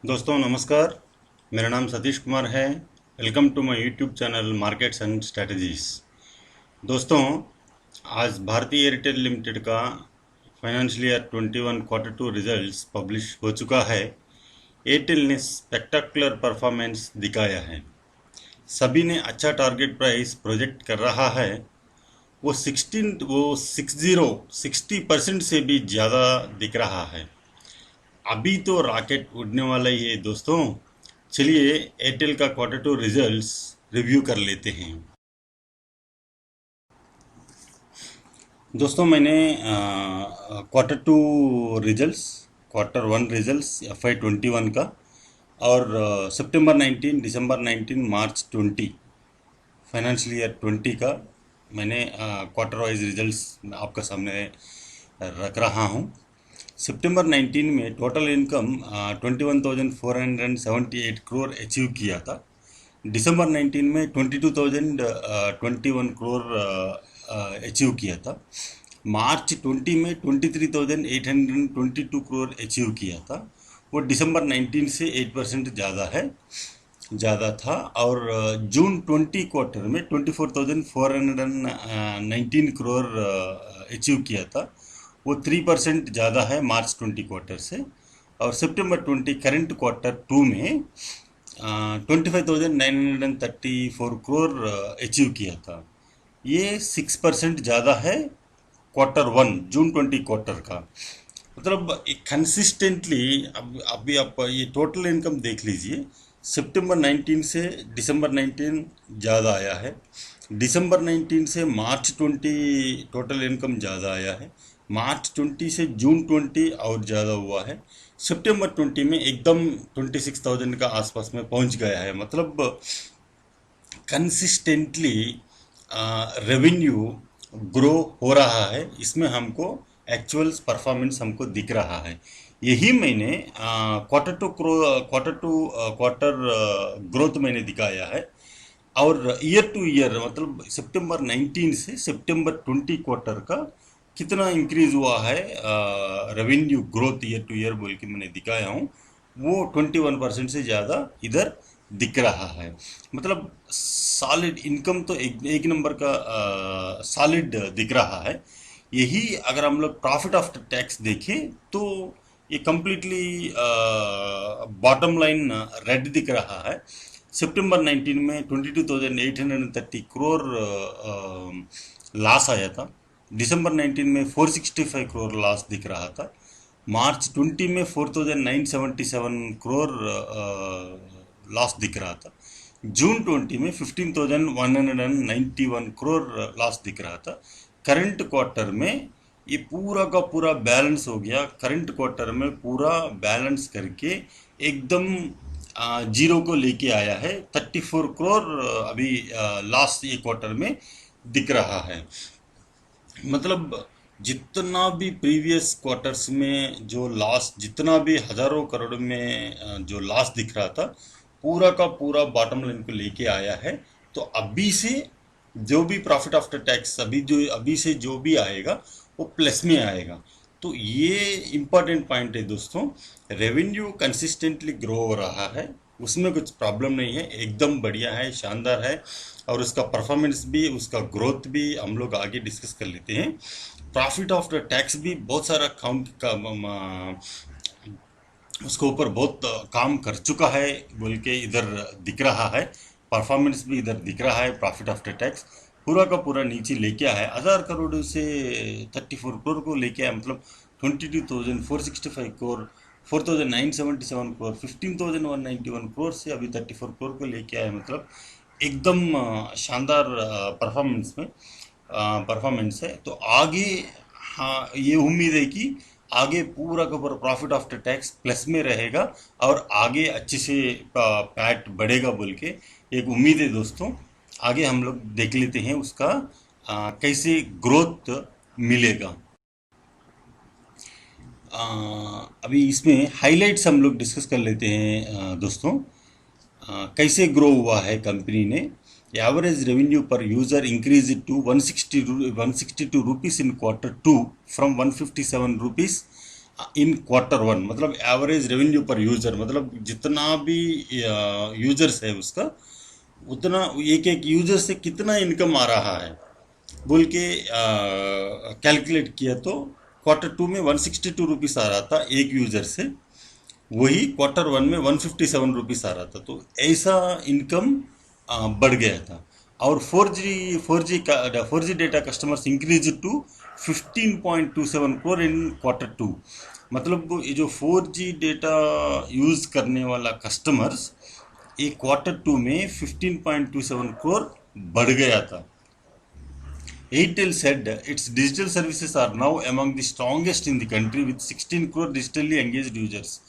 दोस्तों नमस्कार। मेरा नाम सतीश कुमार है। Welcome to my YouTube channel markets and strategies. दोस्तों, आज भारतीय एयरटेल लिमिटेड का financial year 21 quarter two results publish हो चुका है। एयरटेल ने स्पेक्टाकुलर परफॉर्मेंस दिखाया है। सभी ने अच्छा टारगेट प्राइस प्रोजेक्ट कर रहा है। वो 60% से भी ज़्यादा दिख रहा है। अभी तो रॉकेट उड़ने वाला ही है दोस्तों। चलिए एयरटेल का क्वार्टर टू रिजल्ट्स रिव्यू कर लेते हैं। दोस्तों, मैंने quarter two results, quarter one results FY21 का और सितंबर 19, दिसंबर 19, मार्च 20 फाइनेंशियल ईयर 20 का मैंने क्वार्टर वाइज रिजल्ट्स आपका सामने रख रहा हूँ। सितंबर 19 में टोटल इनकम 21,478 करोड़ अचीव किया था। दिसंबर 19 में 22,021 करोड़ अचीव किया था। मार्च 20 में 23,822 करोड़ अचीव किया था। वो दिसंबर 19 से 8% ज़्यादा था। और जून 20 क्वार्टर में 24,419 करोड़ अचीव किया था। वो 3% ज़्यादा है मार्च 20 क्वार्टर से। और सितंबर 20 करंट क्वार्टर 2 में 25,934 करोड़ अचीव किया था। ये 6% ज़्यादा है क्वार्टर वन जून 20 क्वार्टर का। मतलब कंसिस्टेंटली अभी आप ये टोटल इनकम देख लीजिए। सितंबर 19 से दिसंबर 19 ज़्यादा आया है। दिसंबर 19 से मार्च 20 टोटल इनकम ज़्यादा आया है। मार्च 20 से जून 20 और ज़्यादा हुआ है। सितंबर 20 में एकदम 26,000 का आसपास में पहुंच गया है। मतलब कंसिस्टेंटली रेवेन्यू ग्रो हो रहा है। इसमें हमको एक्चुअल परफॉर्मेंस हमको दिख रहा है। यही मैंने क्वार्टर टू क्वार्टर ग्रोथ मैंने दिखाया है। और ईयर टू ईयर मतलब सितंबर 19 से सितंबर 20 क्वार्टर का कितना इंक्रीज हुआ है revenue growth year two year बोल के मैंने दिखाया हूँ। वो 21% से ज़्यादा इधर दिख रहा है। मतलब सॉलिड इनकम तो एक नंबर का सॉलिड दिख रहा है। यही अगर हम लोग प्रॉफिट आफ्टर टैक्स देखें तो ये कम्प्लीटली बॉटम लाइन रेड दिख रहा है। सितंबर 19 में 22,830 करोड़ लॉस आया था। दिसंबर 19 में 465 करोड़ लॉस दिख रहा था। मार्च 20 में 4,977 करोड़ लॉस दिख रहा था। जून 20 में 15,191 करोड़ लॉस दिख रहा था। करंट क्वार्टर में ये पूरा का पूरा बैलेंस हो गया। करंट क्वार्टर में पूरा बैलेंस करके एकदम जीरो को लेके आया है। 34 करोड़ अभी लास्ट ये क्वार्टर में दिख रहा है। मतलब जितना भी प्रीवियस क्वार्टर्स में जो लॉस, जितना भी हजारों करोड़ में जो लॉस दिख रहा था, पूरा का पूरा बॉटम लाइन को लेके आया है। तो अभी से जो भी प्रॉफिट आफ्टर टैक्स अभी से जो भी आएगा वो प्लस में आएगा। तो ये इम्पोर्टेंट पॉइंट है दोस्तों। रेवेन्यू कंसिस्टेंटली ग्रो हो रहा है, उसमें कुछ प्रॉब्लम नहीं है, एकदम बढ़िया है, शानदार है। और उसका परफॉर्मेंस भी, उसका ग्रोथ भी हम लोग आगे डिस्कस कर लेते हैं। प्रॉफिट आफ्टर टैक्स भी बहुत सारा काउंट का उसके ऊपर बहुत काम कर चुका है बोल के इधर दिख रहा है। परफॉर्मेंस भी इधर दिख रहा है। प्रॉफिट आफ्टर टैक्स पूरा का पूरा नीचे लेके आया है। 1,000 करोड़ से 34 करोड़ को लेके आया। मतलब 22,465 करोड़, 4,977 करोड़, 15,191 करोड़ से अभी 34 करोड़ को लेके आया। मतलब एकदम शानदार परफॉर्मेंस है। तो आगे हाँ, ये उम्मीद है कि आगे पूरा का पूरा प्रॉफिट आफ्टर टैक्स प्लस में रहेगा और आगे अच्छे से पैट बढ़ेगा बोल के एक उम्मीद है दोस्तों। आगे हम लोग देख लेते हैं उसका कैसे ग्रोथ मिलेगा। अभी इसमें हाइलाइट्स हम लोग डिस्कस कर लेते हैं दोस्तों। कैसे ग्रो हुआ है कंपनी ने। Average revenue per user increase to 162 rupees in quarter two from 157 rupees in quarter one, मतलब एवरेज रेवेन्यू पर यूजर, मतलब जितना भी यूजर्स है उसका उतना एक एक यूजर से कितना इनकम आ रहा है बोल के कैलकुलेट किया तो क्वार्टर टू में 162 रुपीस आ रहा था एक यूजर से, वही क्वार्टर वन में 157 रुपीस आ रहा था। तो ऐसा इनकम बढ़ गया था। और four G data customers increase to 15.27 crore in quarter two. मतलब ये जो 4G डेटा यूज करने वाला कस्टमर्स एक क्वार्टर टू में 15.27 करोड़ बढ़ गया था। Airtel said its digital services are now among the strongest in the country with 16 crore digitally engaged users।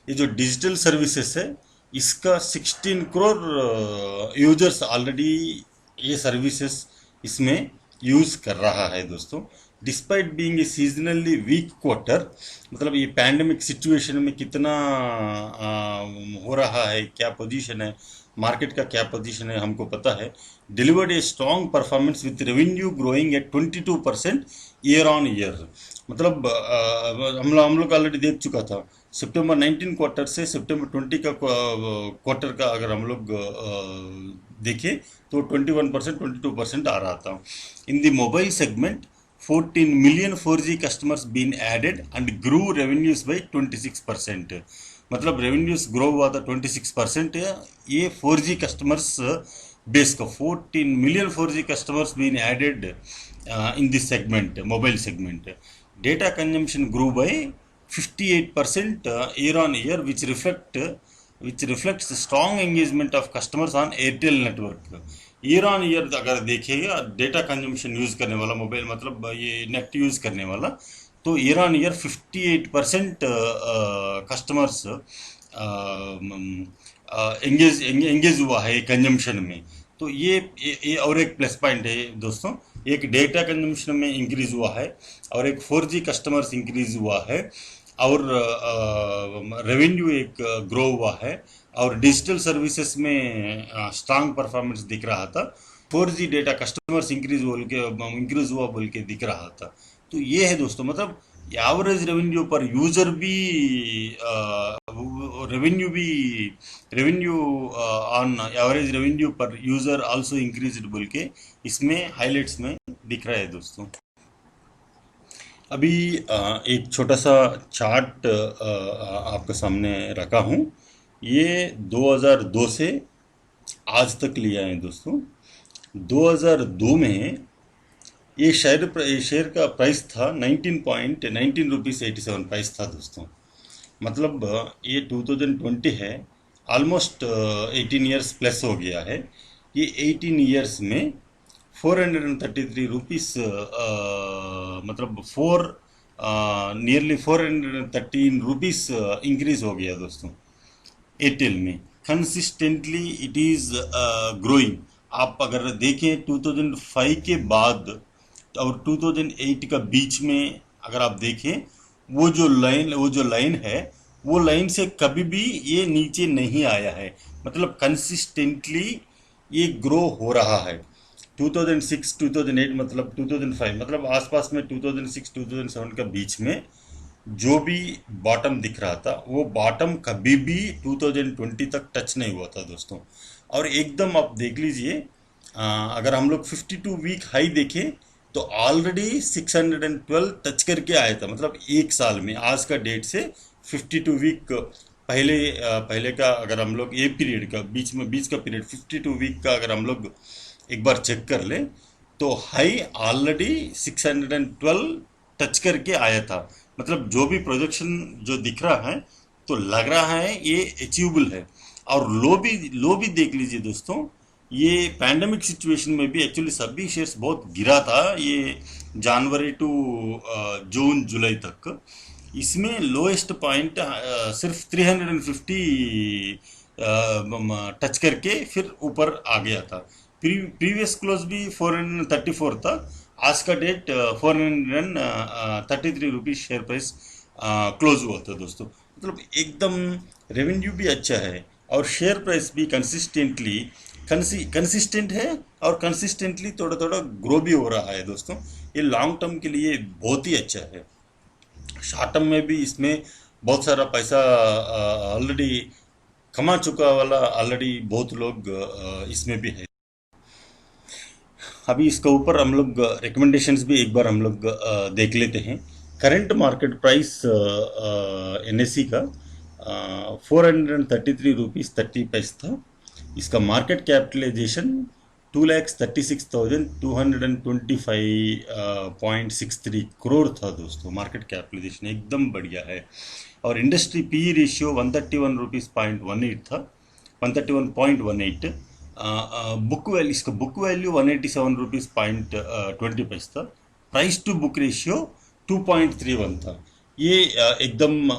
ये जो डिजिटल सर्विसेज है इसका 16 करोड़ यूजर्स ऑलरेडी ये सर्विसेज इसमें यूज कर रहा है दोस्तों। Despite being a seasonally weak quarter, मतलब ये पैंडेमिक सिचुएशन में कितना हो रहा है, क्या पोजीशन है, मार्केट का क्या पोजीशन है हमको पता है। Delivered a strong performance with revenue growing at 22% year on year. मतलब हम लोग ऑलरेडी देख चुका था सितंबर 19 क्वार्टर से सितंबर 20 का क्वार्टर का अगर हम लोग देखें तो 21% 22% आ रहा था। In the mobile segment 14 million 4G customers been added and grew revenues by 26%। मतलब रेवेन्यूज ग्रो हुआ था 26% है। ये 4G कस्टमर्स बेस का 14 million 4G customers been added in this segment, mobile segment। Data consumption grew by 58% year on year, which reflects the strong engagement of customers on Airtel network। Year on year अगर देखिएगा data consumption use करने वाला mobile, मतलब ये net use करने वाला, तो year on year 58% customers engage हुआ है कंजम्पशन में। तो ये और एक प्लस पॉइंट है दोस्तों। एक डेटा कंजम्पशन में इंक्रीज हुआ है और एक 4G कस्टमर्स इंक्रीज हुआ है और रेवेन्यू एक ग्रो हुआ है और डिजिटल सर्विसेज में स्ट्रांग परफॉर्मेंस दिख रहा था। 4G डेटा कस्टमर्स इंक्रीज हुआ बोल के दिख रहा था। तो ये है दोस्तों, मतलब एवरेज रेवेन्यू पर यूजर भी revenue on average revenue per user also increased बोल के इसमें हाइलाइट्स में दिख रहा है दोस्तों। अभी एक छोटा सा चार्ट आपके सामने रखा हूँ। ये 2002 से आज तक लिया है दोस्तों। 2002 में ये शेयर का प्राइस था 19.19 रुपीज़ 87 प्राइस था दोस्तों। मतलब ये 2020 है, ऑलमोस्ट 18 ईयर्स प्लस हो गया है। ये 18 ईयर्स में 433 रुपीस, मतलब नियरली 413 रुपीस इंक्रीज हो गया दोस्तों एयरटेल में। Consistently it is growing. आप अगर देखें 2005 के बाद और 2008 का बीच में अगर आप देखें वो जो लाइन है वो लाइन से कभी भी ये नीचे नहीं आया है। मतलब कंसिस्टेंटली ये ग्रो हो रहा है। 2006 2008 मतलब 2005 मतलब आसपास में 2006 2007 का बीच में जो भी बॉटम दिख रहा था वो बॉटम कभी भी 2020 तक टच नहीं हुआ था दोस्तों। और एकदम आप देख लीजिए, अगर हम लोग 52 वीक हाई देखें तो ऑलरेडी 612 टच करके आया था। मतलब एक साल में आज का डेट से 52 वीक पहले का अगर हम लोग ये पीरियड का बीच का पीरियड 52 वीक का अगर हम लोग एक बार चेक कर ले तो हाई ऑलरेडी 612 टच करके आया था। मतलब जो भी प्रोजेक्शन जो दिख रहा है तो लग रहा है ये अचीवेबल है। और लो भी देख लीजिए दोस्तों, ये पैंडेमिक सिचुएशन में भी एक्चुअली सभी शेयर्स बहुत गिरा था ये जनवरी टू जून जुलाई तक। इसमें लोएस्ट पॉइंट सिर्फ 350 टच करके फिर ऊपर आ गया था। प्रीवियस क्लोज भी 434 था। आज का date 433 rupees share price close हुआ था दोस्तों। मतलब एकदम रेवेन्यू भी अच्छा है और शेयर प्राइस भी कंसिस्टेंट है और कंसिस्टेंटली थोड़ा थोड़ा ग्रो भी हो रहा है दोस्तों। ये लॉन्ग टर्म के लिए बहुत ही अच्छा है। शॉर्ट टर्म में भी इसमें बहुत सारा पैसा ऑलरेडी कमा चुका वाला ऑलरेडी बहुत लोग इसमें भी है। अभी इसके ऊपर हम लोग रिकमेंडेशंस भी एक बार हम लोग देख लेते हैं। करंट मार्केट प्राइस एनएससी का 433 रुपीज़ 30 पैसे था। इसका मार्केट कैपिटलाइजेशन 2,36,225.63 करोड़ था दोस्तों। मार्केट कैपिटलाइजेशन एकदम बढ़िया है। और इंडस्ट्री पी रेशियो 131 रुपीज़ 0.18 था, 131.18। बुक वैल्यू, इसका बुक वैल्यू 187 रुपीज़ 20 पैसे था। प्राइस टू बुक रेशियो 2.31 था। ये एकदम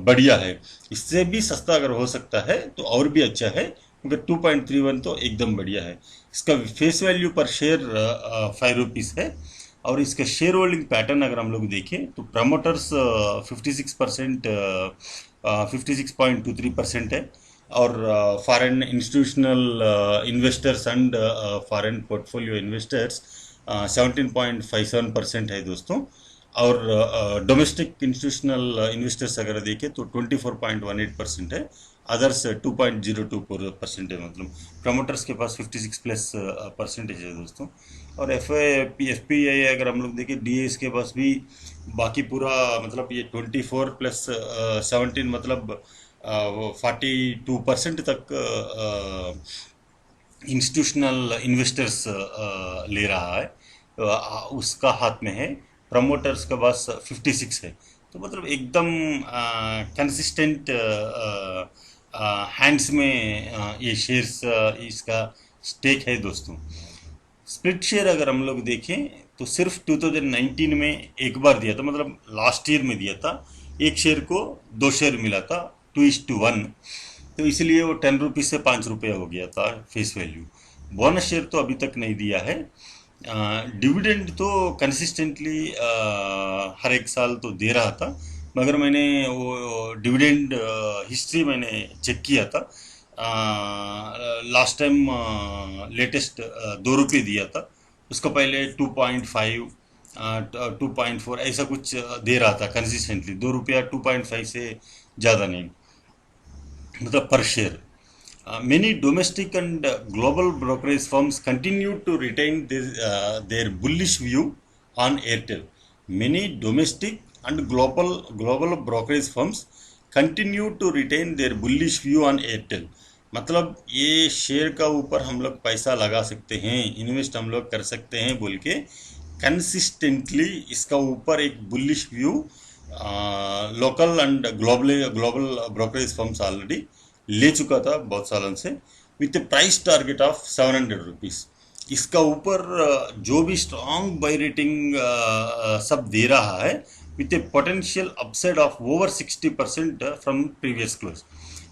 बढ़िया है। इससे भी सस्ता अगर हो सकता है तो और भी अच्छा है, मगर 2.31 तो एकदम बढ़िया है। इसका फेस वैल्यू पर शेयर 5 रुपीज़ है। और इसका शेयर होल्डिंग पैटर्न अगर हम लोग देखें तो प्रमोटर्स 56%, 56.23% है। और foreign institutional investors and foreign portfolio investors 17.57% है दोस्तों। और डोमेस्टिक इंस्टीट्यूशनल इन्वेस्टर्स अगर देखें तो 24.18% है। अदर्स 2.02% है। मतलब प्रमोटर्स के पास 56+ % है दोस्तों। और एफ पी आई अगर हम लोग देखें, डी के पास भी बाकी पूरा मतलब ये 24+17 मतलब 42% तक इंस्टीट्यूशनल इन्वेस्टर्स ले रहा है। उसका हाथ में है। प्रमोटर्स का पास 56 है। तो मतलब एकदम कंसिस्टेंट हैंड्स में ये शेयर्स इसका स्टेक है दोस्तों। स्प्लिट शेयर अगर हम लोग देखें तो सिर्फ 2019 में एक बार दिया था, मतलब लास्ट ईयर में दिया था। एक शेयर को 2 शेयर मिला था, 2:1। तो इसलिए वो 10 रुपीज़ से 5 रुपये हो गया था फेस वैल्यू। बोनस शेयर तो अभी तक नहीं दिया है। डिविडेंड तो कंसिस्टेंटली हर एक साल तो दे रहा था, मगर मैंने वो डिविडेंड हिस्ट्री मैंने चेक किया था। लास्ट टाइम लेटेस्ट 2 रुपये दिया था। उसका पहले 2.5, 2.4 ऐसा कुछ दे रहा था कंसिस्टेंटली। 2 रुपया 2.5 से ज़्यादा नहीं, मतलब पर share. Many domestic and global brokerage firms continue to retain their bullish view on Airtel. Many domestic and global brokerage firms continue to retain their bullish view on Airtel. मतलब ये शेयर का ऊपर हम लोग पैसा लगा सकते हैं, इन्वेस्ट हम लोग कर सकते हैं बोल के कंसिस्टेंटली इसका ऊपर एक bullish view local and global brokerage firms already ले चुका था बहुत सालों से, with A price target of 700 rupees. इसका ऊपर जो भी स्ट्रॉन्ग बाय रेटिंग सब दे रहा है, with A potential upside of over 60% from previous close.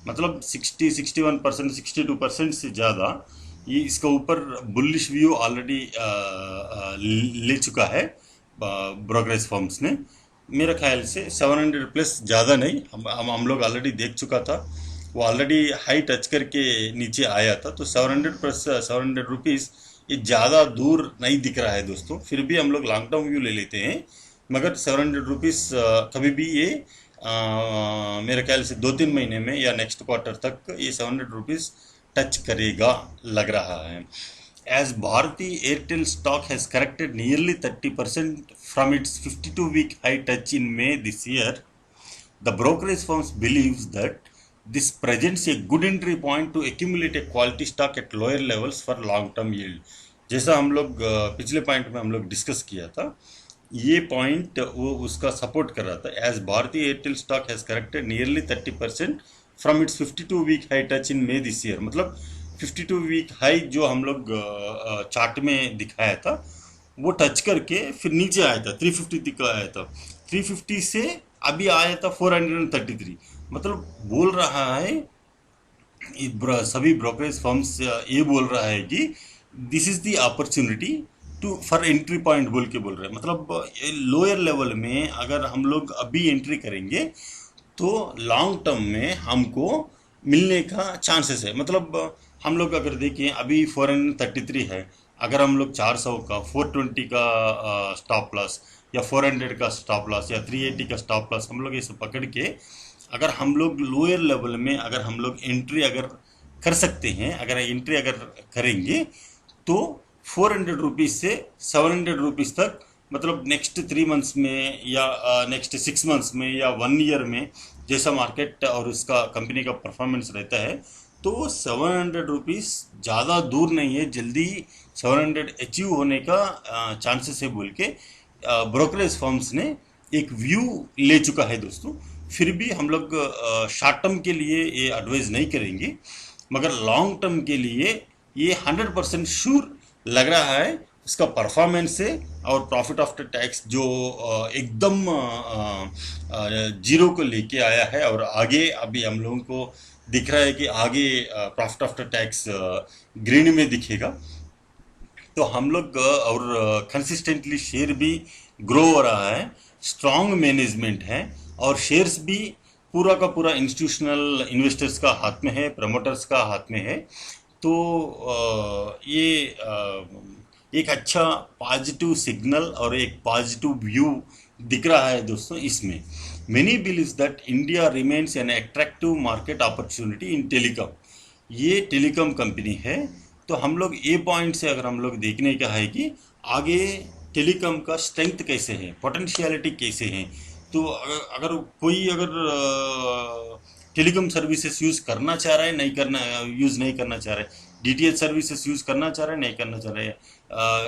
मतलब 60, 61%, 62% से ज़्यादा ये इसका ऊपर बुलिश व्यू ऑलरेडी ले चुका है ब्रोकरेज फर्म्स ने। मेरे ख्याल से 700 प्लस ज़्यादा नहीं, हम लोग ऑलरेडी देख चुका था। वो ऑलरेडी हाई टच करके नीचे आया था। तो 700 प्लस 700 रुपीज़ ये ज़्यादा दूर नहीं दिख रहा है दोस्तों। फिर भी हम लोग लॉन्ग टर्म व्यू ले लेते हैं, मगर 700 रुपीज़ कभी भी ये मेरे ख्याल से 2-3 महीने में या नेक्स्ट क्वार्टर तक ये 700 रुपीज़ टच करेगा लग रहा है। As Bharti Airtel stock has corrected nearly 30% from its 52-week high touch in May this year, the brokerage firms believes that this presents a good entry point to accumulate a quality stock at lower levels for long-term yield. जैसा हम लोग पिछले point में हम लोग discuss किया था, ये पॉइंट वो उसका सपोर्ट कर रहा था। As Bharti Airtel stock has corrected nearly 30% from its 52-week high touch in May this year. मतलब 52-week हाई जो हम लोग चार्ट में दिखाया था वो टच करके फिर नीचे आया था, 350 तक आया था। 350 से अभी आया था 433। मतलब बोल रहा है सभी ब्रोकरेज फर्म्स ये बोल रहा है कि this is the opportunity to for entry point बोल के बोल रहे हैं। मतलब लोअर लेवल में अगर हम लोग अभी एंट्री करेंगे तो लॉन्ग टर्म में हमको मिलने का चांसेस है। मतलब हम लोग अगर देखें अभी 433 है, अगर हम लोग 400 का 420 का स्टॉप लॉस या 400 का स्टॉप लॉस या 380 का स्टॉप लॉस हम लोग ऐसे पकड़ के अगर हम लोग लोअर लेवल में अगर हम लोग एंट्री अगर कर सकते हैं, अगर एंट्री अगर करेंगे तो 400 रुपीज़ से 700 रुपीज़ तक, मतलब नेक्स्ट 3 मंथ्स में या नेक्स्ट 6 मंथ्स में या 1 ईयर में जैसा मार्केट और उसका कंपनी का परफॉर्मेंस रहता है, तो 700 रुपीज़ ज़्यादा दूर नहीं है, जल्दी 700 अचीव होने का चांसेस है बोल के ब्रोकरेज फर्म्स ने एक व्यू ले चुका है दोस्तों। फिर भी हम लोग शॉर्ट टर्म के लिए ये एडवाइस नहीं करेंगे, मगर लॉन्ग टर्म के लिए ये 100% श्योर लग रहा है उसका परफॉर्मेंस से, और प्रॉफिट आफ्टर टैक्स जो एकदम जीरो को लेके आया है, और आगे अभी हम लोगों को दिख रहा है कि आगे प्रॉफिट आफ्टर टैक्स ग्रीन में दिखेगा। तो हम लोग और कंसिस्टेंटली शेयर भी ग्रो हो रहा है, स्ट्रांग मैनेजमेंट है, और शेयर्स भी पूरा का पूरा इंस्टीट्यूशनल इन्वेस्टर्स का हाथ में है, प्रमोटर्स का हाथ में है। तो ये एक अच्छा पॉजिटिव सिग्नल और एक पॉजिटिव व्यू दिख रहा है दोस्तों इसमें। Many believes that India remains an attractive market opportunity in telecom. ये टेलीकॉम कंपनी है, तो हम लोग ए पॉइंट से अगर हम लोग देखने का है कि आगे टेलीकॉम का स्ट्रेंथ कैसे है, पोटेंशियलिटी कैसे है। तो अगर कोई टेलीकॉम सर्विसेज यूज़ करना चाह रहा है, यूज़ नहीं करना चाह रहा है, डीटीएच सर्विसेज यूज़ करना चाह रहा है, नहीं करना चाह रहा है,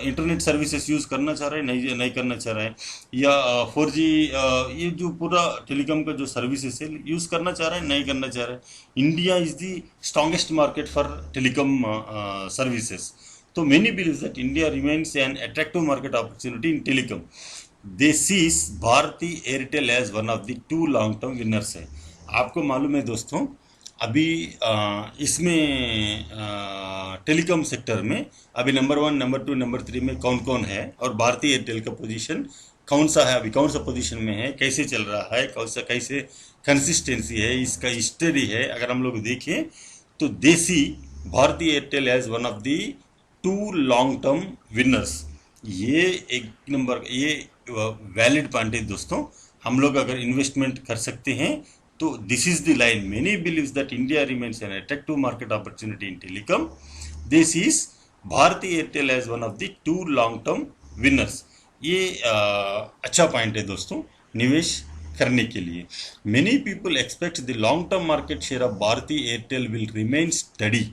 इंटरनेट सर्विसेज यूज़ करना चाह रहा है, नहीं करना चाह रहा है, या 4G ये जो पूरा टेलीकॉम का जो सर्विसेज है यूज़ करना चाह रहा है, नहीं करना चाह रहा है, India is the strongest market for telecom services. तो many believe that India remains an attractive market opportunity in telecom. They see Bharti Airtel as one of the 2 long term winners है। आपको मालूम है दोस्तों, अभी इसमें टेलीकॉम सेक्टर में अभी नंबर 1, नंबर 2, नंबर 3 में कौन कौन है, और भारतीय एयरटेल का पोजीशन कौन सा है, अभी कौन सा पोजीशन में है, कैसे चल रहा है, कैसे कंसिस्टेंसी है, इसका हिस्ट्री है, अगर हम लोग देखें तो देसी Bharti Airtel as one of the 2 long term winners. ये एक नंबर, ये वैलिड पॉइंट है दोस्तों। हम लोग अगर इन्वेस्टमेंट कर सकते हैं तो this is the line. Many believes that India remains an attractive market opportunity in telecom. This is Bharti Airtel as one of the 2 long term winners. ये अच्छा पॉइंट है दोस्तों निवेश करने के लिए। Many people expect the long term market share of Bharti Airtel will remain steady.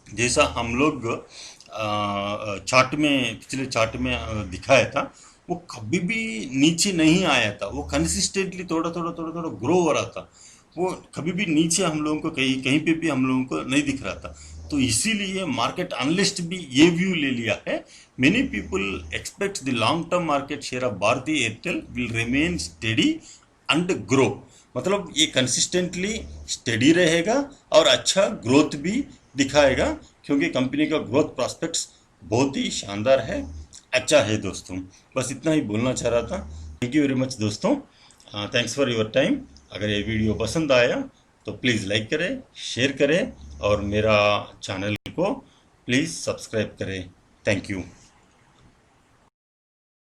जैसा हम लोग चार्ट में, पिछले चार्ट में दिखाया था, वो कभी भी नीचे नहीं आया था, वो कंसिस्टेंटली थोड़ा थोड़ा ग्रो हो रहा था। वो कभी भी नीचे हम लोगों को कहीं पे भी हम लोगों को नहीं दिख रहा था। तो इसीलिए मार्केट एनालिस्ट भी ये व्यू ले लिया है। Many people expect the long term market share of Bharti Airtel will remain steady and grow. मतलब ये कंसिस्टेंटली स्टेडी रहेगा और अच्छा ग्रोथ भी दिखाएगा, क्योंकि कंपनी का ग्रोथ प्रॉस्पेक्ट्स बहुत ही शानदार है, अच्छा है दोस्तों। बस इतना ही बोलना चाह रहा था। थैंक यू वेरी मच दोस्तों, थैंक्स फॉर योर टाइम। अगर ये वीडियो पसंद आया तो प्लीज़ लाइक करें, शेयर करें, और मेरा चैनल को प्लीज़ सब्सक्राइब करें। Thank you.